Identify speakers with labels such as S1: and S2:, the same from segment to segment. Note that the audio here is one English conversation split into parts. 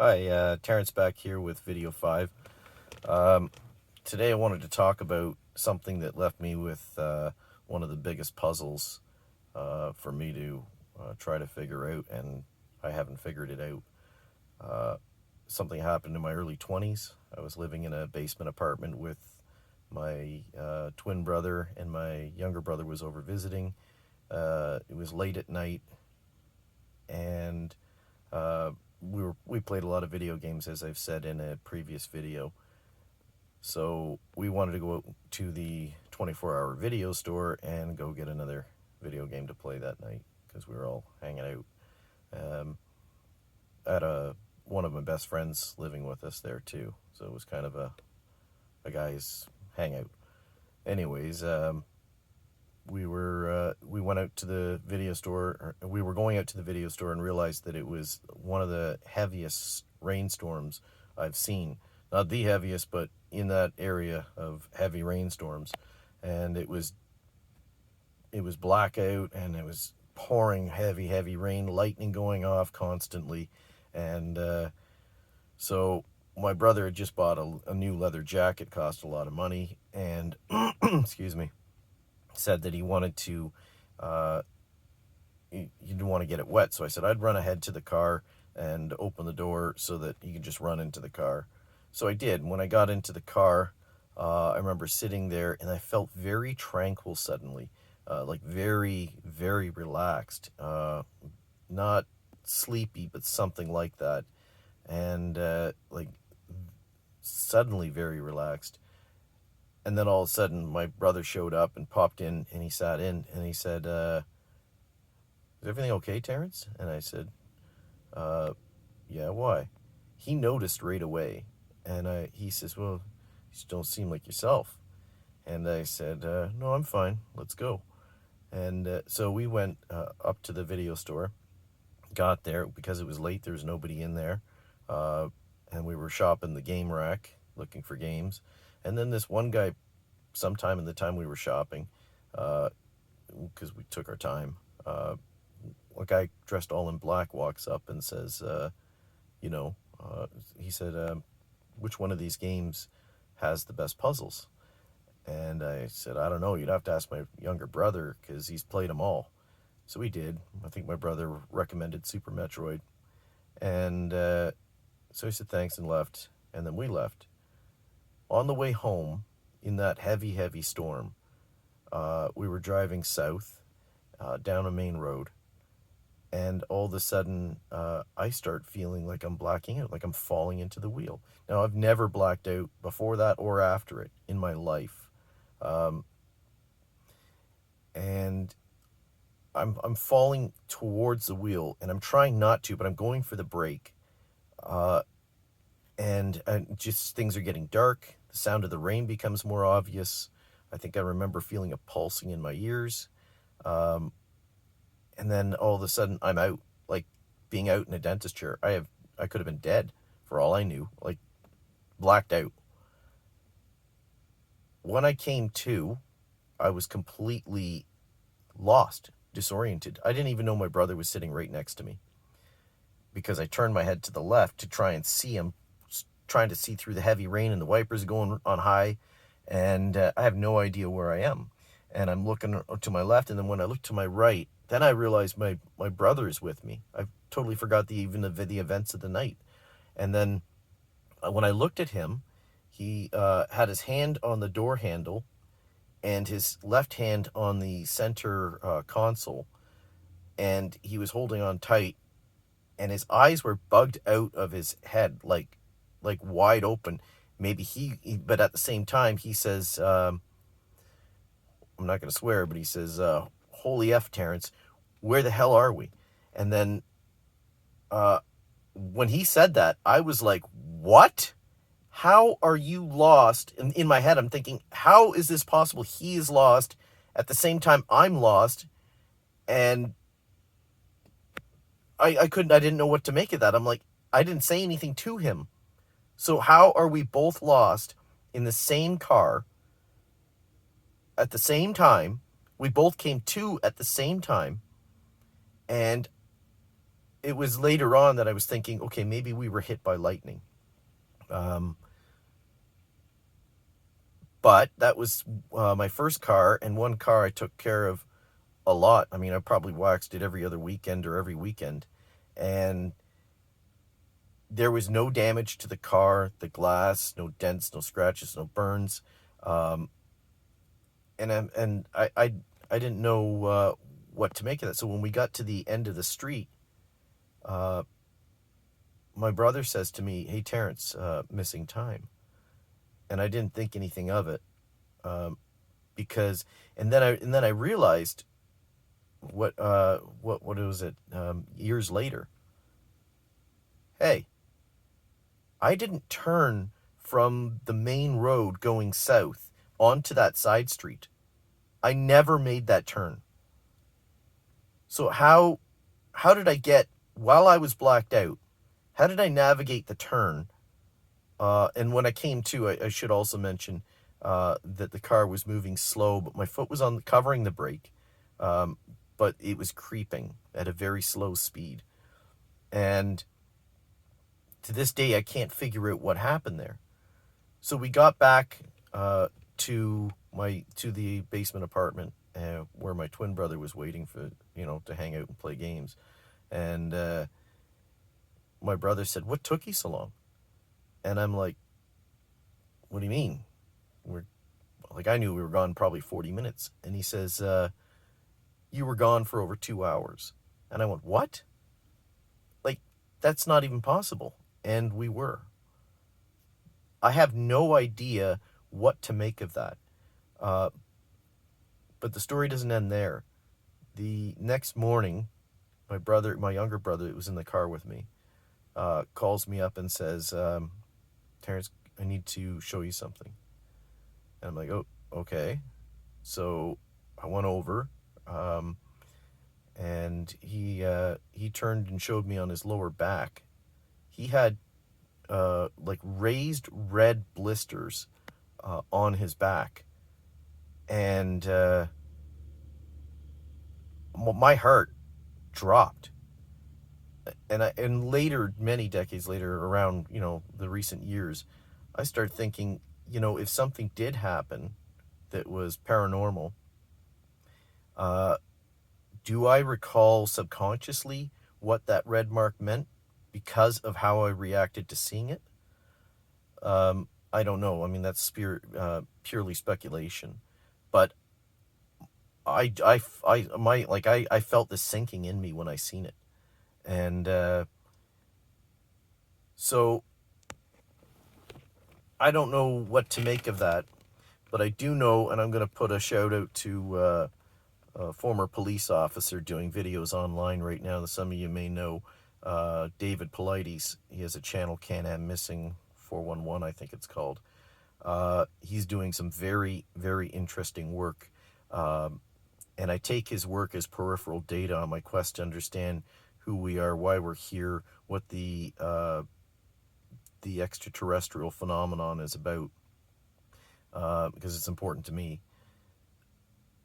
S1: Hi, Terrence back here with video 5. Today I wanted to talk about something that left me with one of the biggest puzzles for me to try to figure out, and I haven't figured it out. Something happened in my early 20s. I was living in a basement apartment with my twin brother, and my younger brother was over visiting. It was late at night, and we played a lot of video games, as I've said in a previous video. So we wanted to go to the 24-hour video store and go get another video game to play that night because we were all hanging out. I had one of my best friends living with us there too, so it was kind of a guy's hangout. Anyways, we went out to the video store. We were going out to the video store and realized that it was one of the heaviest rainstorms I've seen. Not the heaviest, but in that area of heavy rainstorms. And it was blackout, and it was pouring heavy rain, lightning going off constantly. And so my brother had just bought a new leather jacket, cost a lot of money, and excuse me, said that he wanted to he didn't want to get it wet. So I said I'd run ahead to the car and open the door so that he could just run into the car. So I did. When I got into the car, I remember sitting there and I felt very tranquil suddenly, like very, very relaxed, not sleepy, but something like that. And like suddenly very relaxed. And then all of a sudden my brother showed up and popped in, and he sat in and he said, is everything okay, Terrence? And I said, yeah, why? He noticed right away. And he says, well, you just don't seem like yourself. And I said, no, I'm fine. Let's go. And so we went up to the video store, got there. Because it was late, there was nobody in there. And we were shopping the game rack, looking for games. And then this one guy, sometime in the time we were shopping, because we took our time, a guy dressed all in black walks up and says, he said, which one of these games has the best puzzles? And I said, I don't know. You'd have to ask my younger brother because he's played them all. So we did. I think my brother recommended Super Metroid. And so he said thanks and left. And then we left. On the way home, in that heavy storm, we were driving south down a main road. And all of a sudden, I start feeling like I'm blacking out, like I'm falling into the wheel. Now, I've never blacked out before that or after it in my life. And I'm falling towards the wheel, and I'm trying not to, but I'm going for the brake. And just things are getting dark. The sound of the rain becomes more obvious. I think I remember feeling a pulsing in my ears. And then all of a sudden I'm out, like being out in a dentist chair. I could have been dead for all I knew, like blacked out. When I came to, I was completely lost, disoriented. I didn't even know my brother was sitting right next to me because I turned my head to the left to try and see him, trying to see through the heavy rain and the wipers going on high. And I have no idea where I am. And I'm looking to my left, and then when I look to my right, then I realized my brother is with me. I totally forgot the events of the night. And then when I looked at him, he had his hand on the door handle and his left hand on the center console, and he was holding on tight, and his eyes were bugged out of his head, like wide open. Maybe but at the same time, he says, I'm not going to swear, but he says, holy F, Terrence, where the hell are we? And then when he said that, I was like, what? How are you lost? In my head, I'm thinking, how is this possible? He is lost. At the same time, I'm lost. And I didn't know what to make of that. I'm like, I didn't say anything to him. So how are we both lost in the same car at the same time? We both came to at the same time. And it was later on that I was thinking, okay, maybe we were hit by lightning. But that was my first car, and one car I took care of a lot. I mean, I probably waxed it every other weekend or every weekend. And there was no damage to the car, the glass, no dents, no scratches, no burns. Um, and I didn't know what to make of that. So when we got to the end of the street, uh, my brother says to me, "Hey, Terrence, missing time," and I didn't think anything of it, because, and then I realized what was it, years later. Hey, I didn't turn from the main road going south onto that side street. I never made that turn. So how did I get, while I was blacked out, how did I navigate the turn? And when I came to, I should also mention that the car was moving slow, but my foot was on covering the brake, um, but it was creeping at a very slow speed. And to this day, I can't figure out what happened there. So we got back to the basement apartment where my twin brother was waiting for, to hang out and play games, and my brother said, "What took you so long?" And I'm like, "What do you mean? We're like, I knew we were gone probably 40 minutes." And he says, "You were gone for over 2 hours." And I went, "What? Like, that's not even possible." And we were. I have no idea what to make of that. Uh, but the story doesn't end there. The next morning, my younger brother, that was in the car with me, calls me up and says, "Terrence, I need to show you something." And I'm like, "Oh, okay." So I went over, and he turned and showed me on his lower back. He had like raised red blisters on his back, and my heart dropped. And later, many decades later, around the recent years, I started thinking, if something did happen that was paranormal, uh, do I recall subconsciously what that red mark meant because of how I reacted to seeing it? I don't know. I mean, that's purely speculation, but I felt this sinking in me when I seen it, and so I don't know what to make of that, but I do know, and I'm going to put a shout out to a former police officer doing videos online right now that some of you may know, David Polites. He has a channel, Can-Am Missing 411, I think it's called. He's doing some very, very interesting work. And I take his work as peripheral data on my quest to understand who we are, why we're here, what the extraterrestrial phenomenon is about, because it's important to me.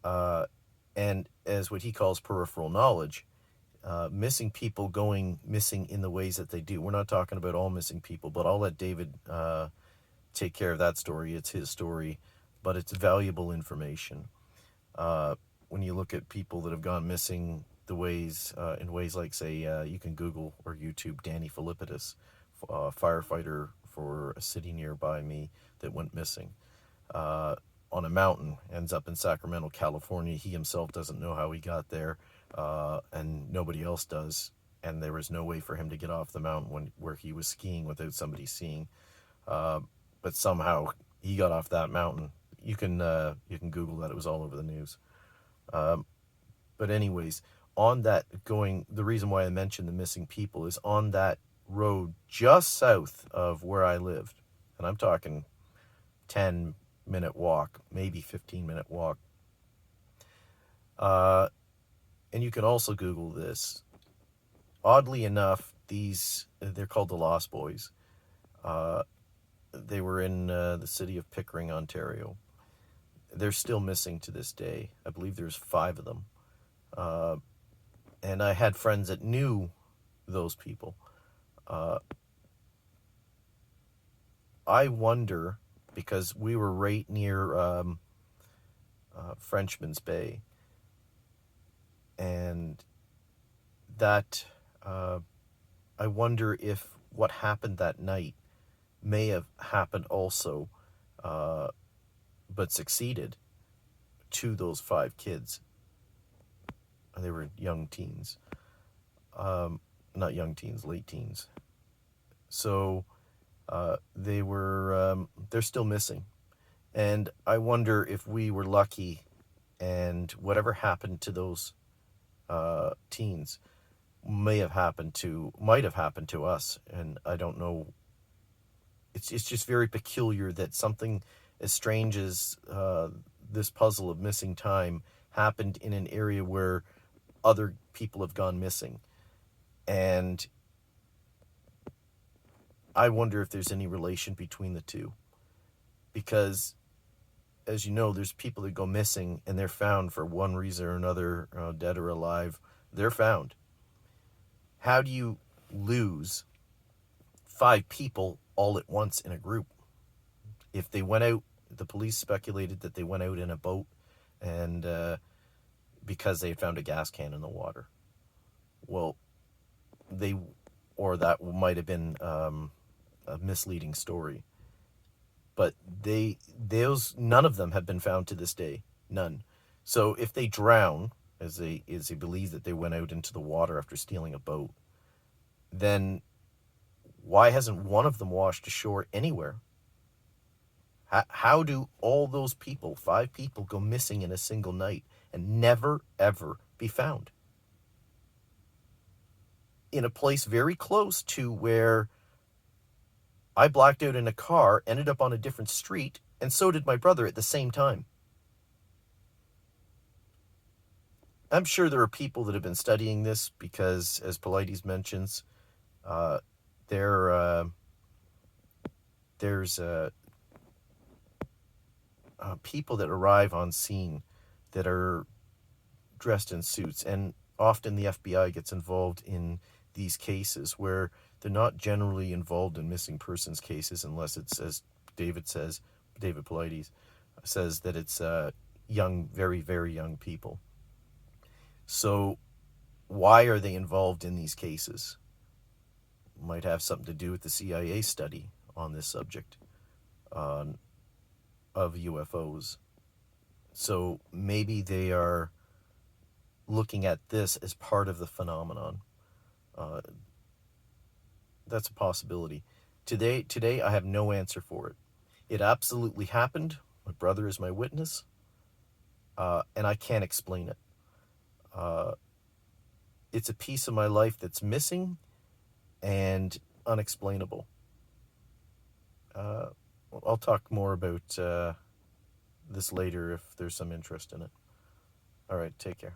S1: And as what he calls peripheral knowledge, missing people going missing in the ways that they do. We're not talking about all missing people, but I'll let David take care of that story. It's his story, but it's valuable information. When you look at people that have gone missing, in ways like, say, you can Google or YouTube Danny Philippidis, firefighter for a city nearby me that went missing on a mountain, ends up in Sacramento, California. He himself doesn't know how he got there, and nobody else does. And there was no way for him to get off the mountain where he was skiing without somebody seeing. But somehow he got off that mountain. You can Google that. It was all over the news. But anyways, the reason why I mentioned the missing people is on that road just south of where I lived, and I'm talking 10-minute walk, maybe 15-minute walk. And you can also Google this. Oddly enough, they're called the Lost Boys. They were in the city of Pickering, Ontario. They're still missing to this day. I believe there's 5 of them. And I had friends that knew those people. I wonder, because we were right near Frenchman's Bay, and that I wonder if what happened that night may have happened also, uh, but succeeded to those 5 kids. They were young teens. Not young teens, late teens. So they're still missing. And I wonder if we were lucky and whatever happened to those teens might have happened to us. And I don't know. It's just very peculiar that something as strange as this puzzle of missing time happened in an area where other people have gone missing. And I wonder if there's any relation between the two. Because, as you know, there's people that go missing and they're found for one reason or another, dead or alive. They're found. How do you lose 5 people all at once in a group? If they went out, the police speculated that they went out in a boat and because they had found a gas can in the water. Well, that might have been a misleading story. But none of them have been found to this day. None. So if they drown, as they believe that they went out into the water after stealing a boat, then why hasn't one of them washed ashore anywhere? How do all those people, 5 people, go missing in a single night and never, ever be found? In a place very close to where I blacked out in a car, ended up on a different street, and so did my brother at the same time. I'm sure there are people that have been studying this because, as Polides mentions, there's people that arrive on scene that are dressed in suits, and often the FBI gets involved in these cases where they're not generally involved in missing persons cases unless it's, as David Polides says, that it's young, very, very young people. So why are they involved in these cases? Might have something to do with the CIA study on this subject of UFOs. So maybe they are looking at this as part of the phenomenon. That's a possibility. Today, I have no answer for it. It absolutely happened. My brother is my witness, and I can't explain it. It's a piece of my life that's missing and unexplainable. I'll talk more about this later if there's some interest in it. All right, take care.